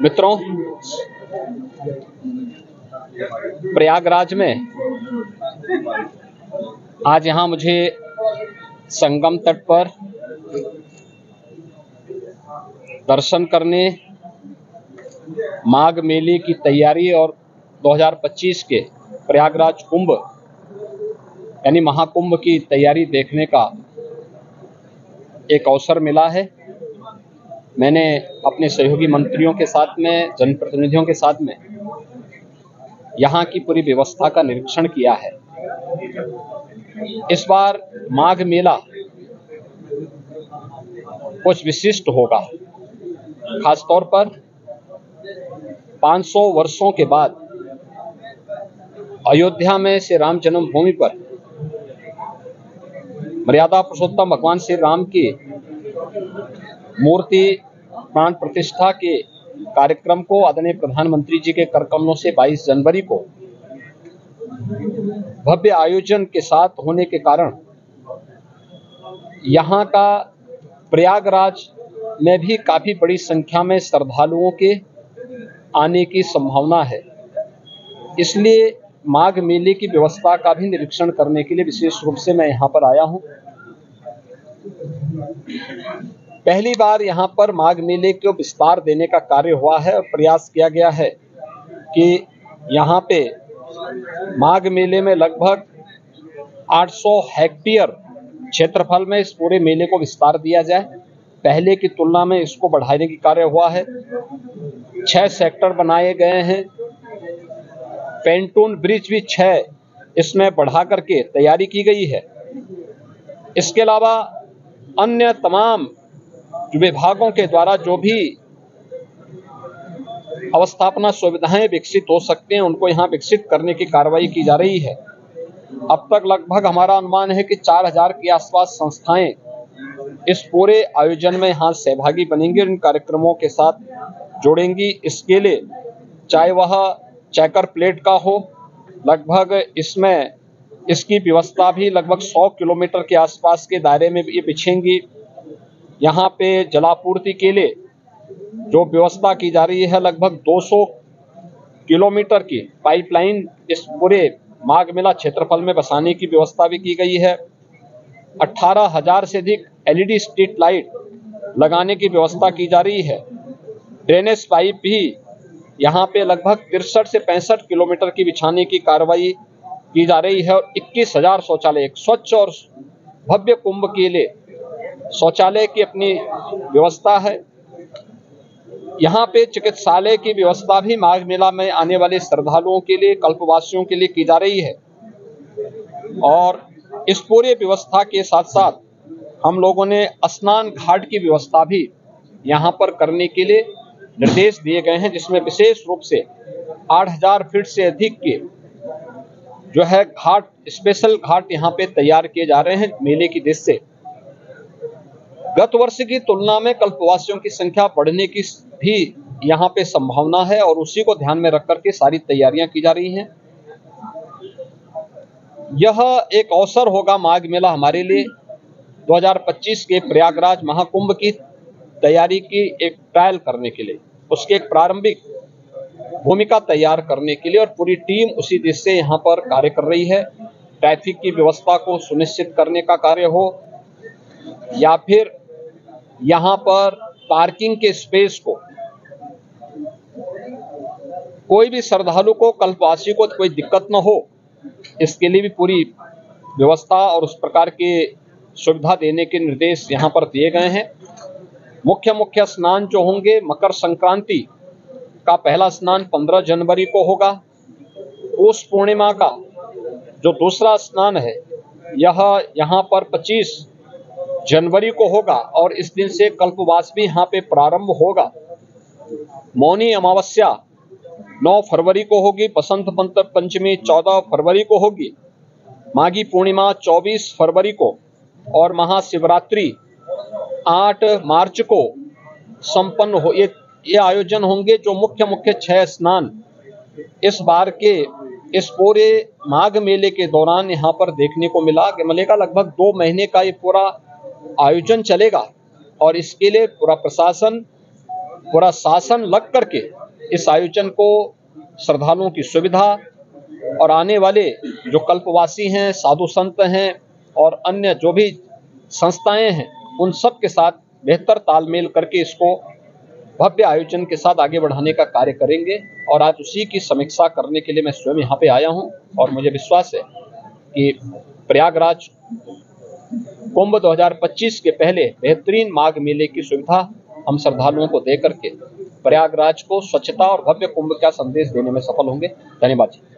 मित्रों, प्रयागराज में आज यहाँ मुझे संगम तट पर दर्शन करने, माघ मेले की तैयारी और 2025 के प्रयागराज कुंभ यानी महाकुंभ की तैयारी देखने का एक अवसर मिला है। मैंने अपने सहयोगी मंत्रियों के साथ में, जनप्रतिनिधियों के साथ में यहाँ की पूरी व्यवस्था का निरीक्षण किया है। इस बार माघ मेला कुछ विशिष्ट होगा। खासतौर पर 500 वर्षों के बाद अयोध्या में श्री राम जन्मभूमि पर मर्यादा पुरुषोत्तम भगवान श्री राम की मूर्ति प्राण प्रतिष्ठा के कार्यक्रम को आदरणीय प्रधानमंत्री जी के कर कमलों से 22 जनवरी को भव्य आयोजन के साथ होने के कारण यहाँ का प्रयागराज में भी काफी बड़ी संख्या में श्रद्धालुओं के आने की संभावना है। इसलिए माघ मेले की व्यवस्था का भी निरीक्षण करने के लिए विशेष रूप से मैं यहाँ पर आया हूँ। पहली बार यहाँ पर माघ मेले को विस्तार देने का कार्य हुआ है और प्रयास किया गया है कि यहाँ पे माघ मेले में लगभग 800 हेक्टेयर क्षेत्रफल में इस पूरे मेले को विस्तार दिया जाए। पहले की तुलना में इसको बढ़ाने की कार्य हुआ है। 6 सेक्टर बनाए गए हैं। पेंटून ब्रिज भी 6 इसमें बढ़ा करके तैयारी की गई है। इसके अलावा अन्य तमाम विभागों के द्वारा जो भी अवस्थापना सुविधाएं विकसित हो सकते हैं उनको यहाँ विकसित करने की कार्रवाई की जा रही है। अब तक लगभग हमारा अनुमान है कि 4000 के आसपास संस्थाएं इस पूरे आयोजन में यहाँ सहभागी बनेंगी और इन कार्यक्रमों के साथ जोड़ेंगी। इसके लिए चाहे वह चेकर प्लेट का हो, लगभग इसमें इसकी व्यवस्था भी लगभग 100 किलोमीटर के आसपास के दायरे में ये बिछेंगी। यहाँ पे जलापूर्ति के लिए जो व्यवस्था की जा रही है, लगभग 200 किलोमीटर की पाइपलाइन इस पूरे माघ मेला क्षेत्रफल में बसाने की व्यवस्था भी की गई है। 18,000 से अधिक LED स्ट्रीट लाइट लगाने की व्यवस्था की जा रही है। ड्रेनेज पाइप भी यहाँ पे लगभग 63 से 65 किलोमीटर की बिछाने की कार्रवाई की जा रही है और 21,000 शौचालय, एक स्वच्छ और भव्य कुंभ के लिए शौचालय की अपनी व्यवस्था है। यहाँ पे चिकित्सालय की व्यवस्था भी माघ मेला में आने वाले श्रद्धालुओं के लिए, कल्पवासियों के लिए की जा रही है। और इस पूरे व्यवस्था के साथ साथ हम लोगों ने स्नान घाट की व्यवस्था भी यहाँ पर करने के लिए निर्देश दिए गए हैं, जिसमें विशेष रूप से 8000 फीट से अधिक के जो है घाट, स्पेशल घाट यहाँ पे तैयार किए जा रहे हैं मेले की दृष्टि से। गत वर्ष की तुलना में कल्पवासियों की संख्या बढ़ने की भी यहाँ पे संभावना है और उसी को ध्यान में रख करके सारी तैयारियां की जा रही हैं। यह एक अवसर होगा माघ मेला हमारे लिए 2025 के प्रयागराज महाकुंभ की तैयारी की एक ट्रायल करने के लिए, उसके एक प्रारंभिक भूमिका तैयार करने के लिए, और पूरी टीम उसी दिशा से यहाँ पर कार्य कर रही है। ट्रैफिक की व्यवस्था को सुनिश्चित करने का कार्य हो या फिर यहाँ पर पार्किंग के स्पेस को, कोई भी श्रद्धालु को, कल्पवासी को कोई दिक्कत न हो, इसके लिए भी पूरी व्यवस्था और उस प्रकार के सुविधा देने के निर्देश यहाँ पर दिए गए हैं। मुख्य स्नान जो होंगे, मकर संक्रांति का पहला स्नान 15 जनवरी को होगा। उस पूर्णिमा का जो दूसरा स्नान है यह यहाँ पर 25 जनवरी को होगा और इस दिन से कल्पवास भी यहाँ पे प्रारंभ होगा। मौनी अमावस्या 9 फरवरी को होगी। बसंत पंचमी 14 फरवरी को होगी। माघी पूर्णिमा 24 फरवरी को और महाशिवरात्रि 8 मार्च को संपन्न हो। ये आयोजन होंगे जो मुख्य 6 स्नान इस बार के इस पूरे माघ मेले के दौरान यहाँ पर देखने को मिलेगा। लगभग 2 महीने का ये पूरा आयोजन चलेगा और इसके लिए पूरा प्रशासन पूरा शासन लग करके इस आयोजन को श्रद्धालुओं की सुविधा और आने वाले जो कल्पवासी हैं, साधु संत हैं और अन्य जो भी संस्थाएं हैं, उन सब के साथ बेहतर तालमेल करके इसको भव्य आयोजन के साथ आगे बढ़ाने का कार्य करेंगे। और आज उसी की समीक्षा करने के लिए मैं स्वयं यहाँ पे आया हूँ और मुझे विश्वास है कि प्रयागराज कुंभ 2025 के पहले बेहतरीन माघ मेले की सुविधा हम श्रद्धालुओं को दे करके प्रयागराज को स्वच्छता और भव्य कुंभ का संदेश देने में सफल होंगे। धन्यवाद जी।